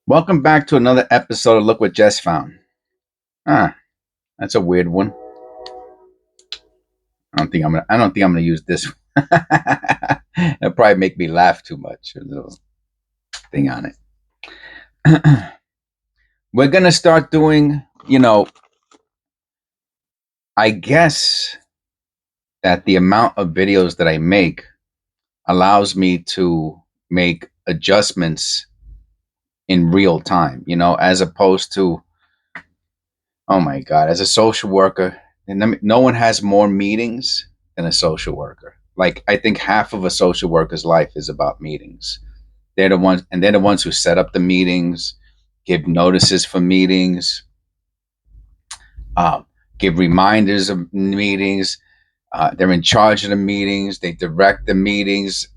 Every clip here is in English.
Welcome back to another episode of Look What Jess Found. That's a weird one. I don't think I'm gonna use this one. It'll probably make me laugh too much. A little thing on it. We're gonna start doing, I guess that the amount of videos that I make allows me to make adjustments in real time, as opposed to, oh my God, as a social worker, and no one has more meetings than a social worker. Like, I think half of a social worker's life is about meetings. They're the ones who set up the meetings, give notices for meetings, give reminders of meetings. They're in charge of the meetings. They direct the meetings.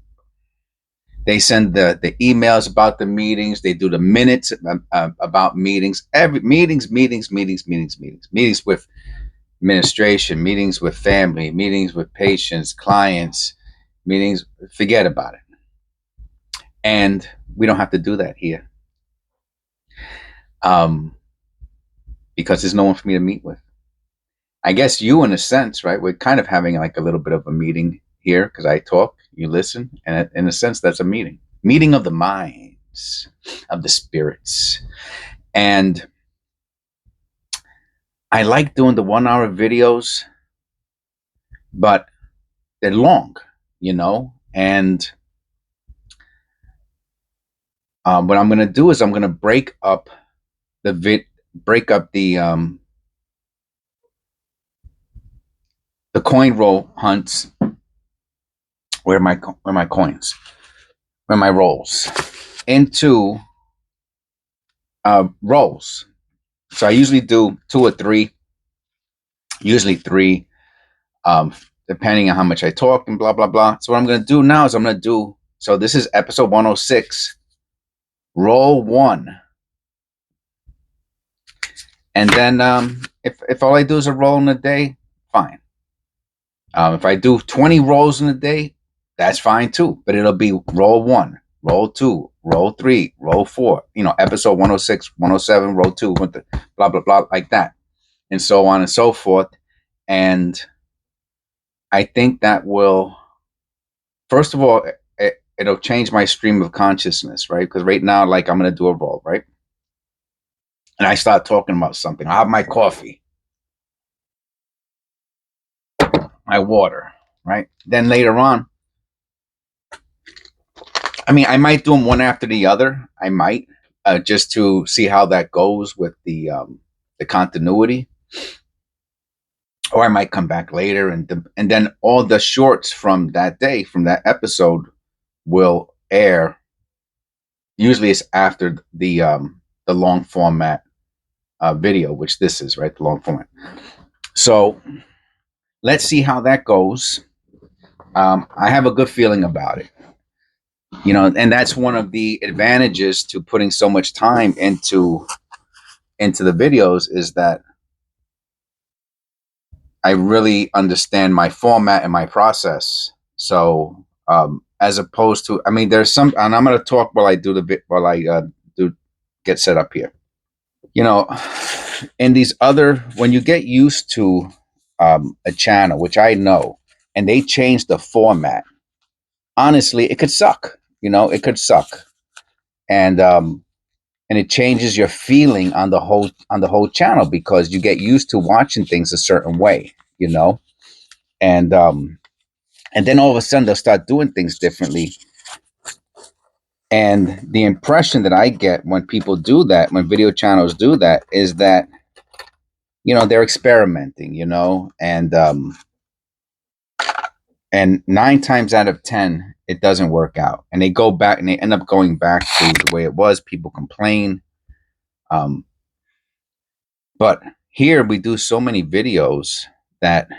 They send the emails about the meetings. They do the minutes about meetings. Meetings with administration, meetings with family, meetings with patients, clients, meetings. Forget about it. And we don't have to do that here, because there's no one for me to meet with. I guess you, in a sense, right? We're kind of having like a little bit of a meeting here because I talk, you listen, and in a sense, that's a meeting of the minds, of the spirits. And I like doing the 1 hour videos, but they're long, and what I'm going to do is I'm going to break up the coin roll hunts. Where are my coins? Where are my rolls? Into rolls. So I usually do 2 or 3, usually 3, depending on how much I talk and blah, blah, blah. So what I'm going to do now is so this is episode 106, roll 1. And then if all I do is a roll in a day, fine. If I do 20 rolls in a day, that's fine too. But it'll be roll 1, roll 2, roll 3, roll 4. Episode 106, 107, roll 2, blah, blah, blah, like that. And so on and so forth. And I think that will, first of all, it'll change my stream of consciousness, right? Because right now, like, I'm going to do a roll, right? And I start talking about something. I have my coffee, my water, right? Then later on, I might do them one after the other. I might, just to see how that goes with the continuity. Or I might come back later, and then all the shorts from that day, from that episode, will air. Usually, it's after the long format video, which this is, right? The long format. So let's see how that goes. I have a good feeling about it. And that's one of the advantages to putting so much time into the videos, is that I really understand my format and my process. So as opposed to, there's some, and I'm going to talk while I do get set up here. In these when you get used to a channel, which I know, and they change the format, honestly, it could suck. It could suck, and it changes your feeling on the whole channel, because you get used to watching things a certain way, and then all of a sudden they'll start doing things differently. And the impression that I get when people do that, when video channels do that, is that they're experimenting, and 9 times out of 10 it doesn't work out, and they go back and they end up going back to the way it was. People complain, but here we do so many videos that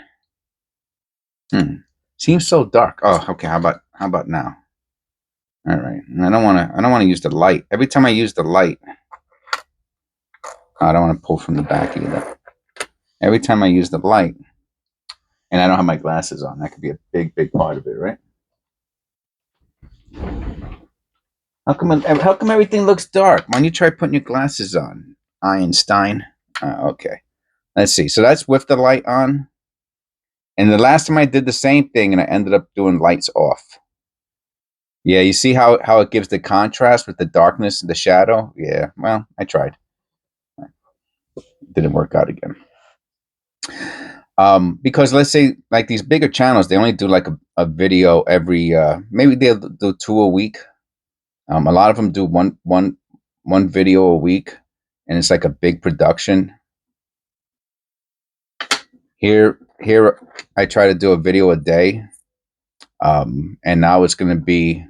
seems so dark. Oh, okay. How about now? All right. I don't want to use the light. Every time I use the light, I don't want to pull from the back either. Every time I use the light, and I don't have my glasses on, that could be a big part of it, right? How come everything looks dark? Why don't you try putting your glasses on, Einstein? Okay. Let's see. So that's with the light on. And the last time I did the same thing, and I ended up doing lights off. Yeah, you see how it gives the contrast with the darkness and the shadow? Yeah, well, I tried. Didn't work out again. Because let's say like these bigger channels, they only do like a video every maybe they'll do two a week. A lot of them do one video a week, and it's like a big production. Here I try to do a video a day. And now it's going to be,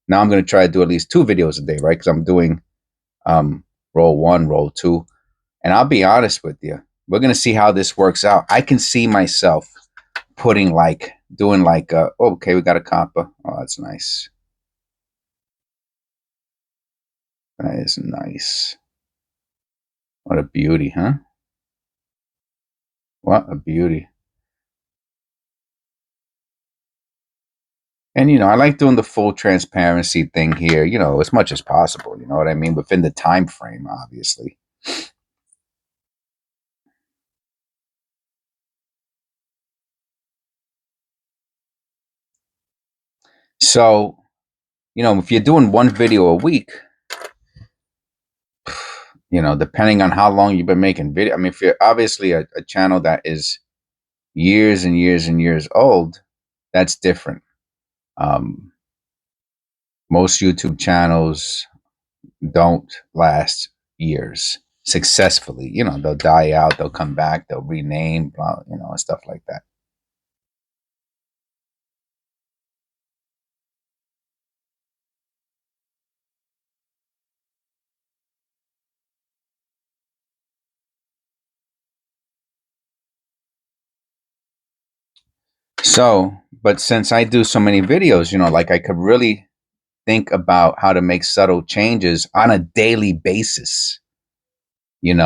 now I'm going to try to do at least two videos a day, right? Because I'm doing roll one, roll two. And I'll be honest with you, we're going to see how this works out. I can see myself doing like, okay, we got a copper. Oh, that's nice. That is nice. What a beauty, huh? What a beauty. And, I like doing the full transparency thing here, as much as possible. You know what I mean? Within the time frame, obviously. So, if you're doing one video a week, depending on how long you've been making video. I mean, if you're obviously a channel that is years and years and years old, that's different. Most YouTube channels don't last years successfully. They'll die out, they'll come back, they'll rename, blah, and stuff like that. So, but since I do so many videos, like I could really think about how to make subtle changes on a daily basis, and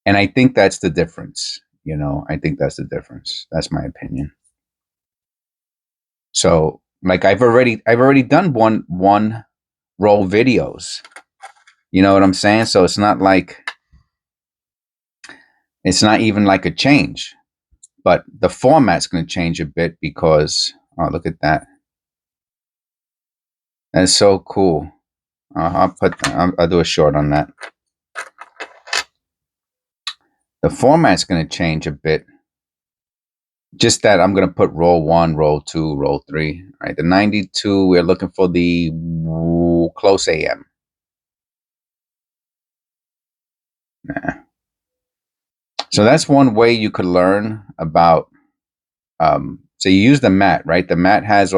I think that's the difference. I think that's the difference. That's my opinion. So, like I've already done one roll videos. You know what I'm saying? So it's not even like a change, but the format's going to change a bit because look at that. That's so cool. I'll do a short on that. The format's going to change a bit. Just that I'm going to put roll one, roll two, roll three. All right, the 92, we're looking for the close AM. Nah. So that's one way you could learn about. So you use the mat, right? The mat has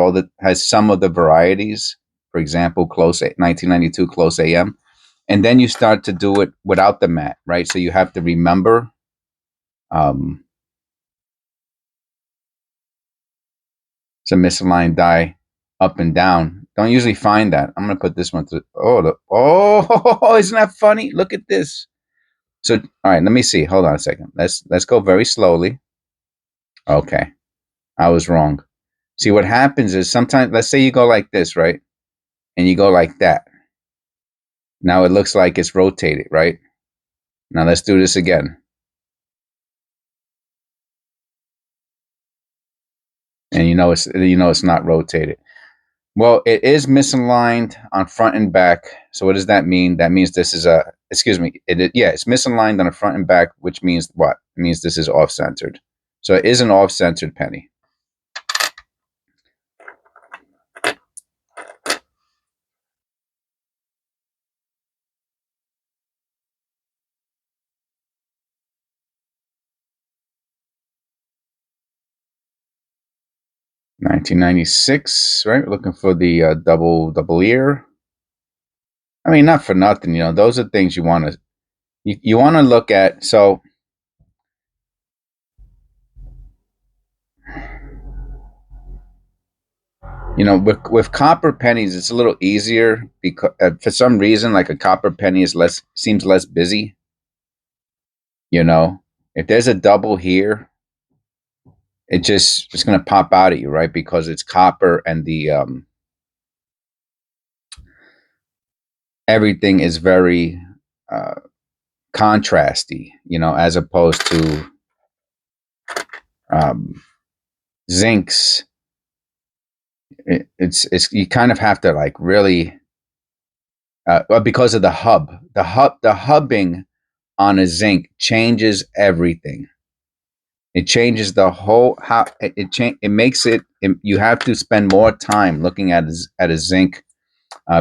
some of the varieties. For example, 1992 close AM, and then you start to do it without the mat, right? So you have to remember. It's a misaligned die up and down. Don't usually find that. I'm gonna put this one to. Oh, isn't that funny? Look at this. So, all right, let me see. Hold on a second. Let's go very slowly. Okay, I was wrong. See, what happens is sometimes, let's say you go like this, right, and you go like that. Now it looks like it's rotated, right? Now let's do this again. And it's not rotated. Well, it is misaligned on front and back. So what does that mean? That means this is it's misaligned on the front and back, which means what? It means this is off-centered. So it is an off-centered penny. $19.96, right? Looking for the double ear. I mean, not for nothing, those are things you want to look at. So with copper pennies, it's a little easier because for some reason, like a copper penny seems less busy. If there's a double here, it's going to pop out at you, right? Because it's copper and everything is very uh, contrasty, as opposed to um, zincs. It's you kind of have to like really, well, because of the hubbing on a zinc changes everything. It changes the whole how it makes it. You have to spend more time looking at a zinc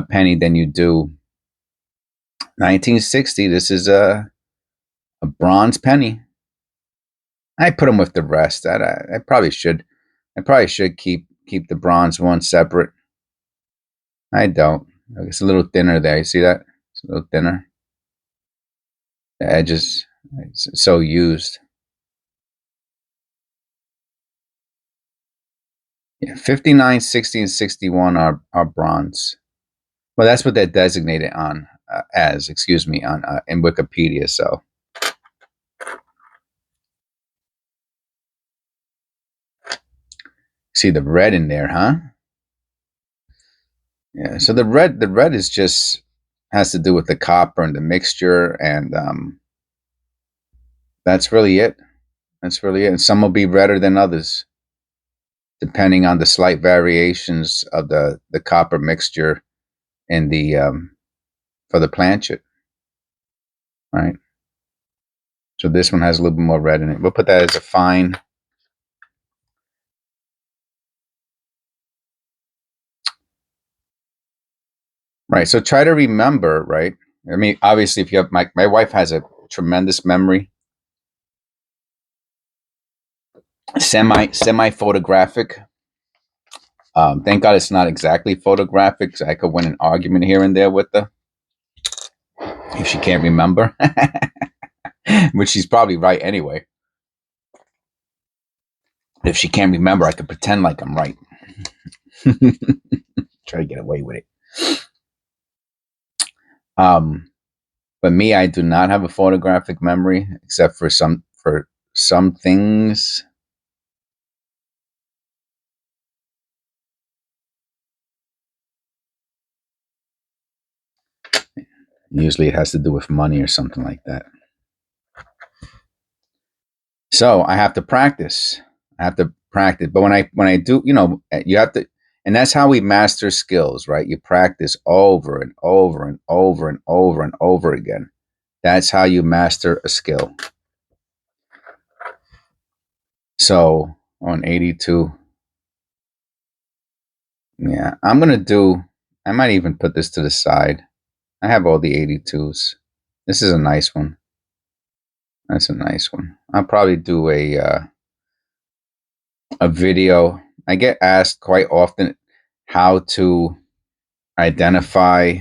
penny than you do 1960. This is a bronze penny. I put them with the rest. I probably should. I probably should keep the bronze one separate. I don't. It's a little thinner there. You see that? It's a little thinner. The edges, it's so used. Yeah, 59, 60, and 61 are bronze. Well, that's what they're designated on as. Excuse me, on in Wikipedia. So see the red in there, huh? Yeah. So the red is just has to do with the copper and the mixture, and that's really it. That's really it. And some will be redder than others, depending on the slight variations of the copper mixture in the for the planchet, right? So this one has a little bit more red in it. We'll put that as a fine. Right. So try to remember, right? I mean, obviously, if you have my wife has a tremendous memory, semi photographic. Thank God it's not exactly photographic, so I could win an argument here and there with her if she can't remember, which she's probably right anyway. If she can't remember, I could pretend like I'm right. Try to get away with it. Um, but me, I do not have a photographic memory, except for some things. Usually, it has to do with money or something like that. So I have to practice. I have to practice. But when I do, you have to, and that's how we master skills, right? You practice over and over and over and over and over again. That's how you master a skill. So on 82, yeah, I might even put this to the side. I have all the 82s. This is a nice one. That's a nice one. I'll probably do a video. I get asked quite often how to identify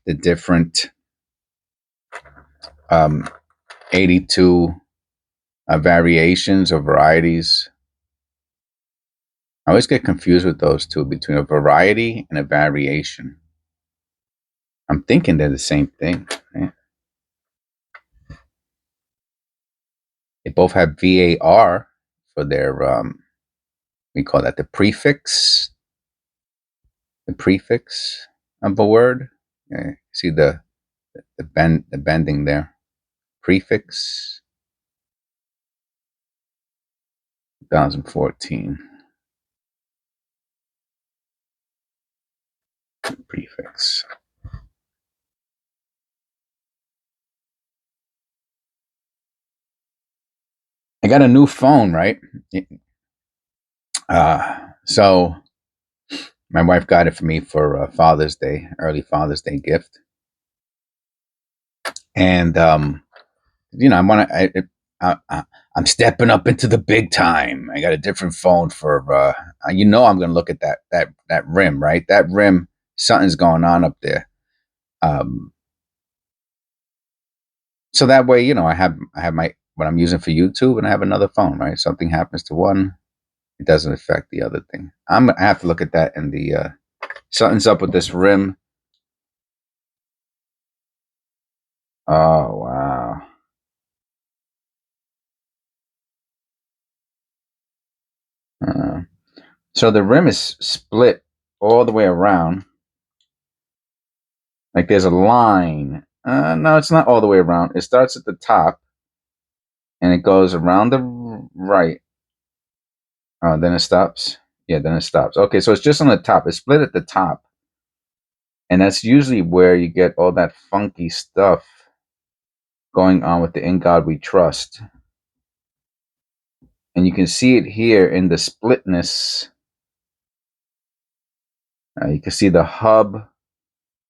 the different um, 82 variations or varieties. I always get confused with those two, between a variety and a variation. I'm thinking they're the same thing. Right? They both have VAR for their, we call that the prefix of a word. Yeah, see the bending there. Prefix 2014. Prefix. I got a new phone, right? So my wife got it for me for Father's Day, early Father's Day gift, and I want to. I'm stepping up into the big time. I got a different phone for. I'm going to look at that rim, right? That rim, something's going on up there. So that way, I have my what I'm using for YouTube, and I have another phone, right? Something happens to one, it doesn't affect the other thing. I have to look at that in the. Something's up with this rim. Oh wow. Uh, so the rim is split all the way around, Like there's a line. No, it's not all the way around. It starts at the top and it goes around the right. Oh, then it stops. Yeah, then it stops. Okay, so it's just on the top. It's split at the top. And that's usually where you get all that funky stuff going on with the In God We Trust. And you can see it here in the splitness. You can see the hub.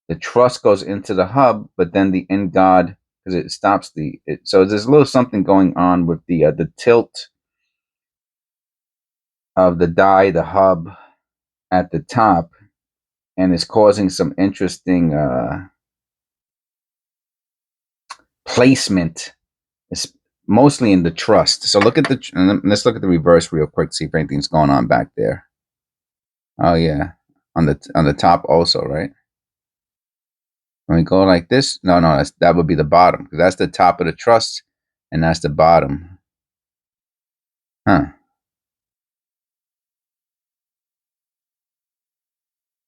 The trust goes into the hub, but then the In God, because it stops so there's a little something going on with the tilt of the die, the hub at the top, and it's causing some interesting placement. It's mostly in the trust. So let's look at the reverse real quick, see if anything's going on back there. Oh yeah, on the top also, right? When we go like this, no, that would be the bottom, because that's the top of the trust, and that's the bottom. Huh.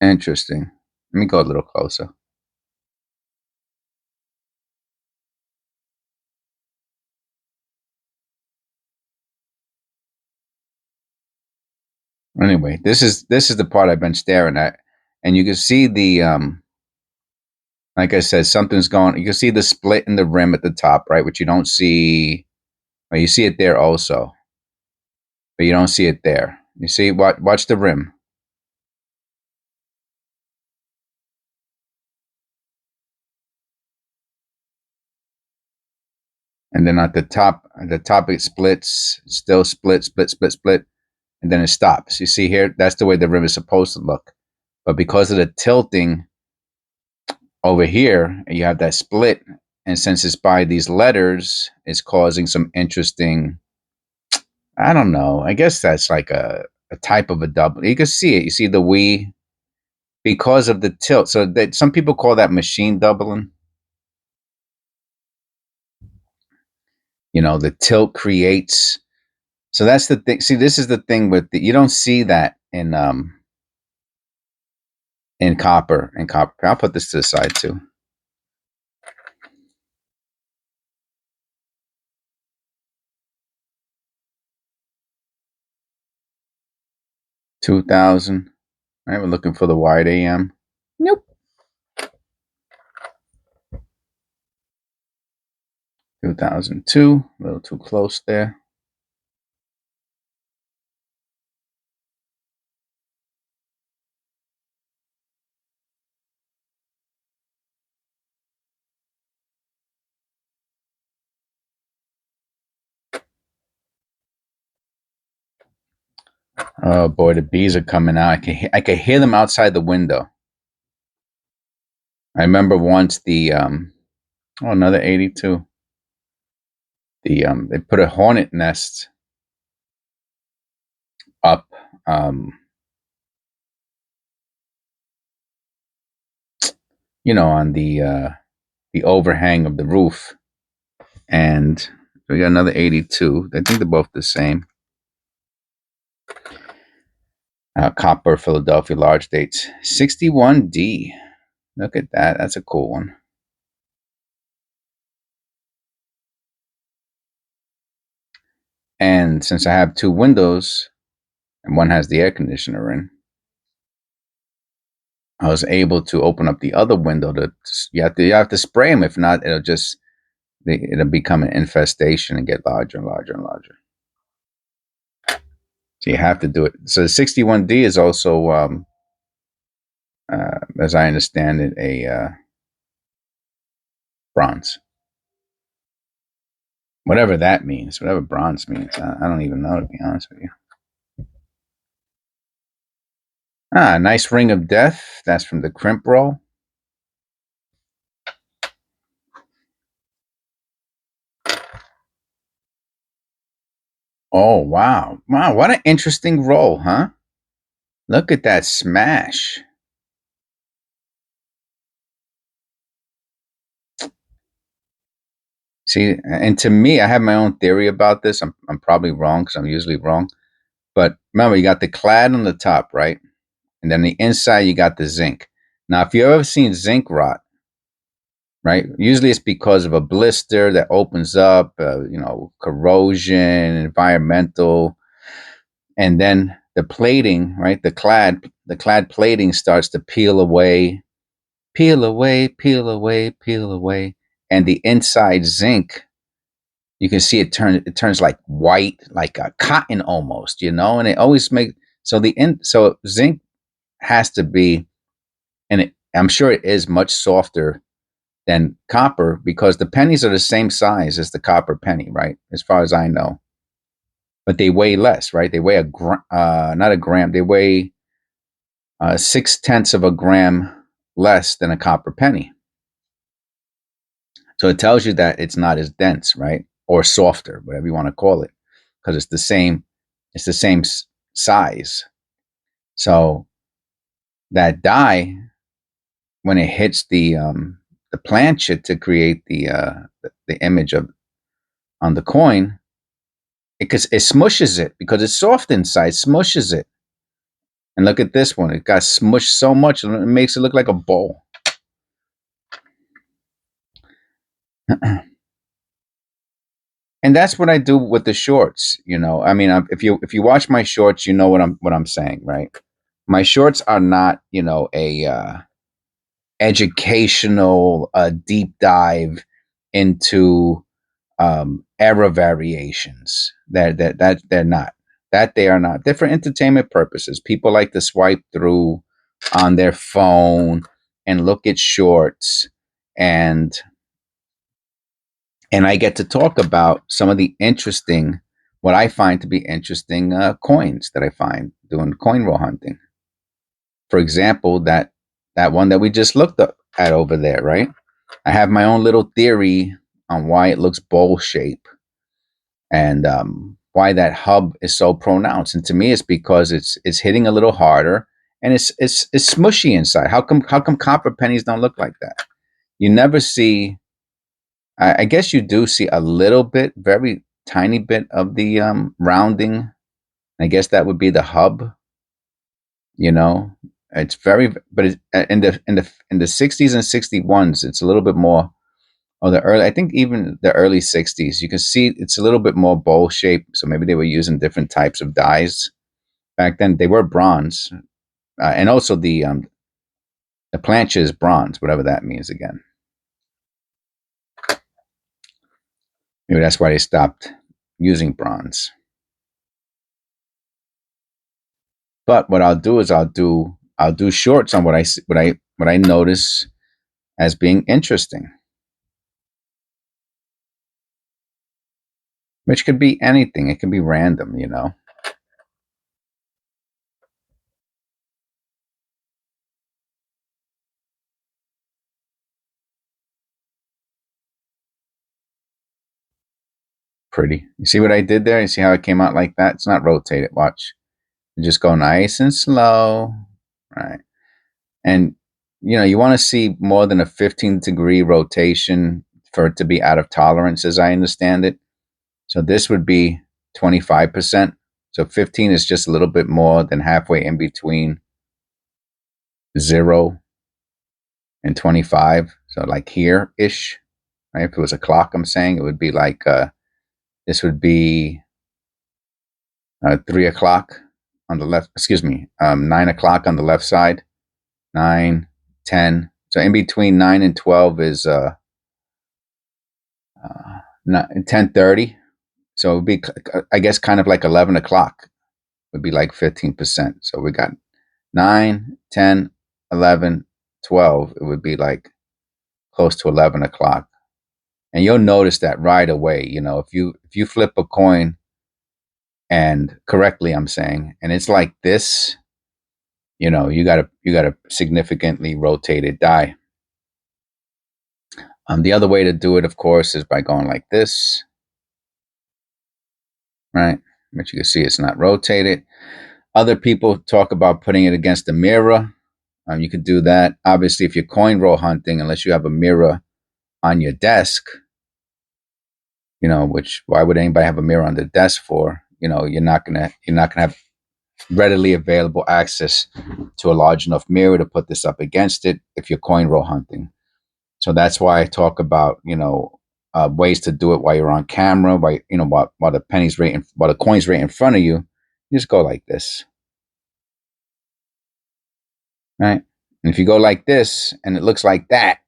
Interesting. Let me go a little closer. Anyway, this is the part I've been staring at, and you can see the like I said, something's going. You can see the split in the rim at the top, right? Which you don't see. Well, you see it there also, but you don't see it there. You see, watch the rim. And then at the top it splits, still split, and then it stops. You see here, that's the way the rim is supposed to look. But because of the tilting over here, you have that split, and since it's by these letters, it's causing some interesting, I don't know, I guess that's like a type of a double. You can see it. You see the we, because of the tilt. So that some people call that machine doubling. The tilt creates. So that's the thing. See, this is the thing with you don't see that in copper. I'll put this to the side too. $2,000. All right, we're looking for the wide AM. Nope. 2002. A little too close there. Oh boy, the bees are coming out. I can hear them outside the window. I remember once another 82. They put a hornet nest up on the overhang of the roof, and we got another 82. I think they're both the same. Copper, Philadelphia, large dates. 61D. Look at that. That's a cool one. And since I have two windows and one has the air conditioner in, I was able to open up the other window. You have to spray them. If not, it'll become an infestation and get larger and larger and larger. So you have to do it. So the 61D is also, as I understand it, a bronze. Whatever that means, whatever bronze means, I don't even know, to be honest with you. Nice ring of death. That's from the crimp roll. Oh, wow. Wow, what an interesting roll, huh? Look at that smash. See, and to me, I have my own theory about this. I'm probably wrong because I'm usually wrong. But remember, you got the clad on the top, right? And then the inside, you got the zinc. Now, if you've ever seen zinc rot, right? Usually it's because of a blister that opens up, corrosion, environmental, and then the plating, right? The clad plating starts to peel away, peel away, peel away, peel away, and the inside zinc, you can see it turns like white, like a cotton almost, and it always makes so zinc has to be, and I'm sure it is much softer than copper because the pennies are the same size as the copper penny, right? As far as I know, but they weigh less, right? They weigh not a gram. They weigh 0.6 of a gram less than a copper penny. So it tells you that it's not as dense, right? Or softer, whatever you want to call it, because it's the same. It's the same size. So that dye, when it hits the plancha to create the image of on the coin, because it smushes it because it's soft inside, smushes it. And look at this one; it got smushed so much, it makes it look like a bowl. And that's what I do with the shorts. I mean, if you watch my shorts, you know what I'm saying, right? My shorts are not, a educational deep dive into error variations. That they're not. That they are not. They're for entertainment purposes. People like to swipe through on their phone and look at shorts, and I get to talk about some of the interesting, what I find to be interesting coins that I find doing coin roll hunting. For example, that one that we just looked up at over there, right? I have my own little theory on why it looks bowl shape, and why that hub is so pronounced. And to me, it's because it's hitting a little harder, and it's smushy inside. How come copper pennies don't look like that? You never see. I guess you do see a little bit, very tiny bit of the rounding. I guess that would be the hub. You know, it's very, but in the 60s and 61s, it's a little bit more. Or the early, I think even the early 60s, you can see it's a little bit more bowl shaped. So maybe they were using different types of dyes back then. They were bronze, and also the plancha is bronze, whatever that means again. Maybe that's why they stopped using bronze. But what I'll do is I'll do shorts on what I notice as being interesting, which could be anything. It can be random. Pretty. You see what I did there? You see how it came out like that? It's not rotated. Watch. You just go nice and slow. Right. And you want to see more than a 15-degree rotation for it to be out of tolerance, as I understand it. So this would be 25%. So 15 is just a little bit more than halfway in between 0 and 25. So like here ish, right? If it was a clock, I'm saying it would be like this would be 3 o'clock on the left. Excuse me, 9 o'clock on the left side. 9, 10. So in between 9 and 12 is 10:30. So it would be, I guess, kind of like 11 o'clock would be like 15%. So we got 9, 10, 11, 12. It would be like close to 11 o'clock. And you'll notice that right away. If you flip a coin, and correctly, I'm saying, and it's like this, you got a significantly rotated die. The other way to do it, of course, is by going like this, right? But you can see it's not rotated. Other people talk about putting it against a mirror. You could do that. Obviously, if you're coin roll hunting, unless you have a mirror on your desk, which why would anybody have a mirror on the desk for? You're not gonna have readily available access to a large enough mirror to put this up against it if you're coin roll hunting. So that's why I talk about, ways to do it while you're on camera, while the pennies while the coins right in front of you. You just go like this, right? And if you go like this and it looks like that,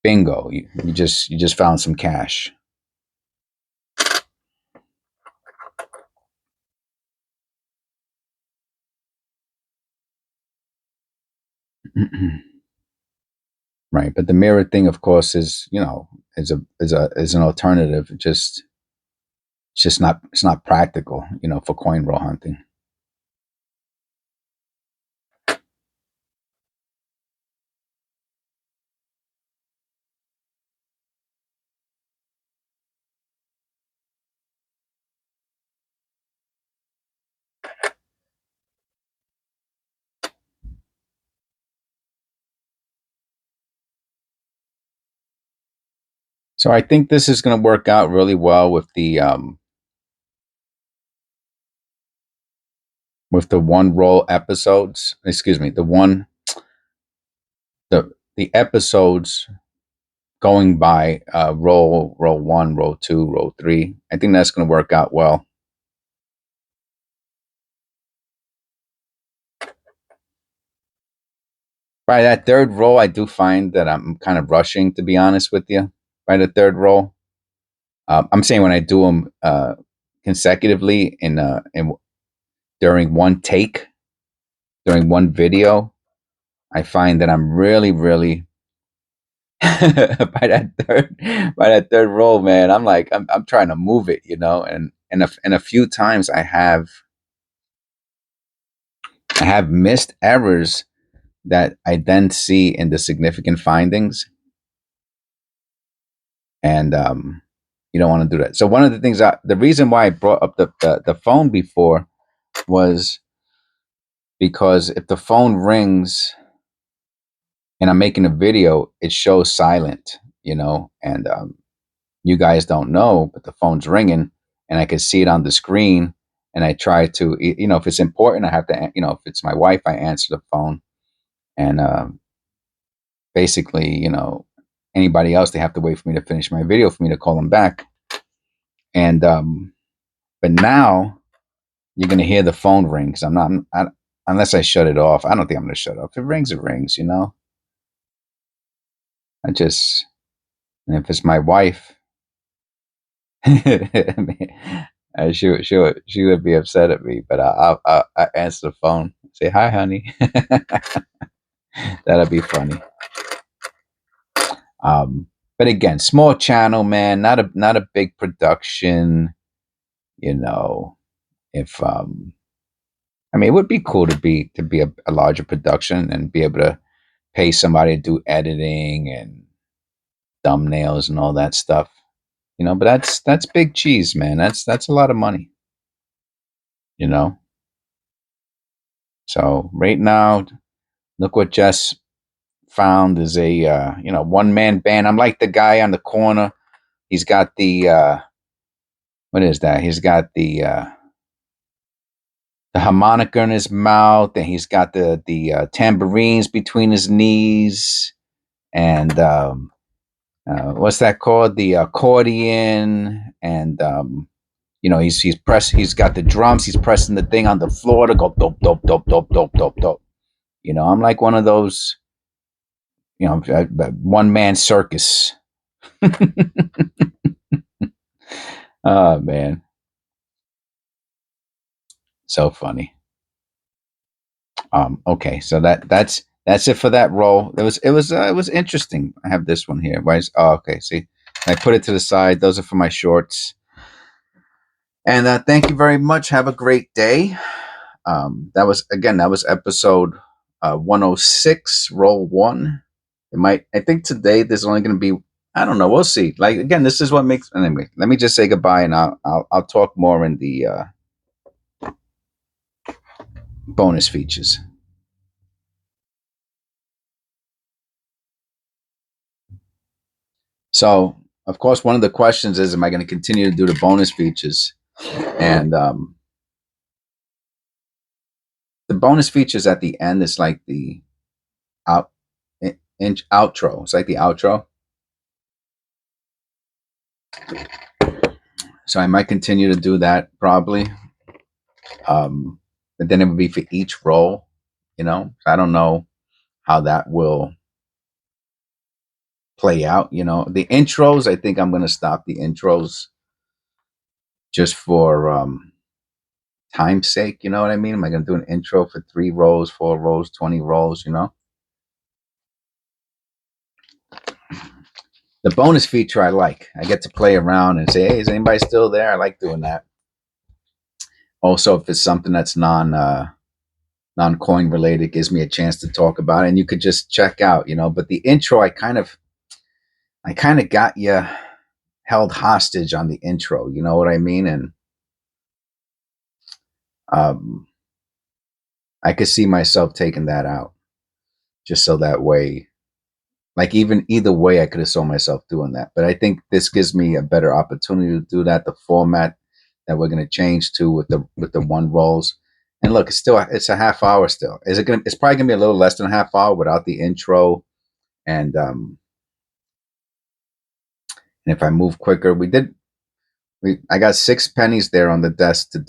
bingo, you just found some cash. Right, but the mirror thing, of course, is an alternative. It's just not practical, for coin roll hunting. So I think this is going to work out really well with the one roll episodes. Excuse me, the episodes going by roll one, roll two, roll three. I think that's going to work out well. By that third roll, I do find that I'm kind of rushing, to be honest with you. By the third roll, I'm saying when I do them consecutively in during one take, during one video, I find that I'm really, really by that third roll, man. I'm like I'm trying to move it, and a few times I have missed errors that I then see in the significant findings, and you don't want to do that. So one of the things the reason why I brought up the phone before was because if the phone rings and I'm making a video, it shows silent, and you guys don't know, but the phone's ringing and I can see it on the screen. And I try to, if it's important, I have to, if it's my wife, I answer the phone. And basically, anybody else, they have to wait for me to finish my video for me to call them back. And, but now you're going to hear the phone ring because unless I shut it off, I don't think I'm going to shut it off. If it rings, it rings, I just, and if it's my wife, I mean, she would be upset at me, but I answer the phone, say hi, honey. That'll be funny. But again, small channel, man, not a big production. You know, if I mean, it would be cool to be a larger production and be able to pay somebody to do editing and thumbnails and all that stuff. But that's big cheese, man. That's a lot of money. You know. So right now, look what Jess found is a one man band. I'm like the guy on the corner. He's got the what is that? He's got the harmonica in his mouth, and he's got the tambourines between his knees, and what's that called? The accordion, and he's got the drums. He's pressing the thing on the floor to go dope dope dope dope dope dope dope. I'm like one of those one man circus. Oh man, so funny. Okay, so that's it for that roll. It was interesting. I have this one here. Okay? See, I put it to the side. Those are for my shorts. And thank you very much. Have a great day. That was episode 106, roll one. I think today there's only going to be. I don't know. We'll see. Like again, this is what makes. Anyway, let me just say goodbye, and I'll talk more in the bonus features. So, of course, one of the questions is, am I going to continue to do the bonus features? And the bonus features at the end is like the out. outro. It's like the outro. So I might continue to do that probably. But then it would be for each role, you know. I don't know how that will play out, you know. The intros, I think I'm gonna stop the intros just for time's sake, you know what I mean? Am I gonna do an intro for 3 rows, 4 rows, 20 rows, you know? The bonus feature I like. I get to play around and say, hey, is anybody still there? I like doing that. Also, if it's something that's non-coin related, it gives me a chance to talk about it, and you could just check out, you know. But the intro, I kind of got you held hostage on the intro, you know what I mean? And I could see myself taking that out just so that way, like even either way, I could have saw myself doing that. But I think this gives me a better opportunity to do that. The format that we're going to change to with the 1 rolls. And look, it's a half hour still. It's probably gonna be a little less than a half hour without the intro. And if I move quicker, I got 6 pennies there on the desk to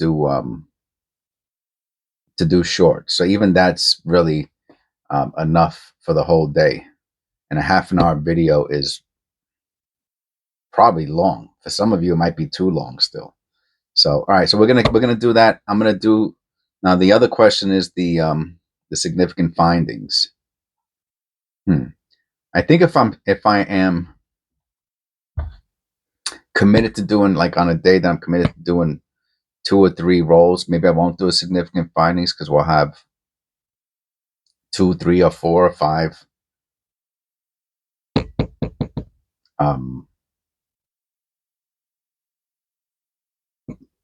do short. So even that's really enough for the whole day. And a half an hour video is probably long. For some of you, it might be too long still. So all right, so we're gonna do that. I'm gonna do now. The other question is the significant findings. I think if I am committed to doing, like on a day that I'm committed to doing 2 or 3 rolls, maybe I won't do a significant findings because we'll have 2, 3, or 4 or 5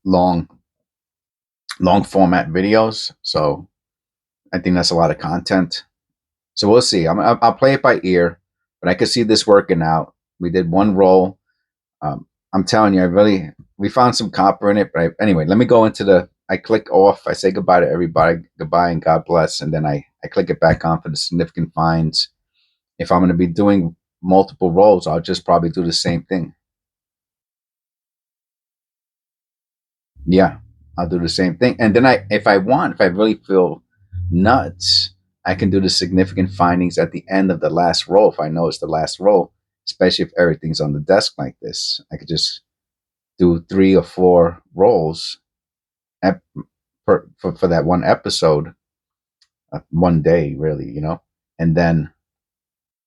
long format videos. So I think that's a lot of content. So we'll see. I'll play it by ear, but I could see this working out. We did 1 roll. I'm telling you, we found some copper in it. But anyway, let me go into I click off. I say goodbye to everybody. Goodbye and God bless. And then I click it back on for the significant finds. If I'm going to be doing multiple rolls, I'll just probably do the same thing. Yeah, I'll do the same thing. And then if I really feel nuts, I can do the significant findings at the end of the last roll. If I know it's the last roll, especially if everything's on the desk like this, I could just do 3 or 4 rolls for that 1 episode, 1 day, really, you know, and then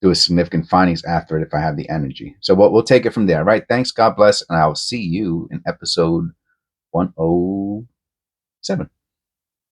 do a significant findings after it if I have the energy. So we'll take it from there. Right. Thanks. God bless. And I'll see you in episode 107.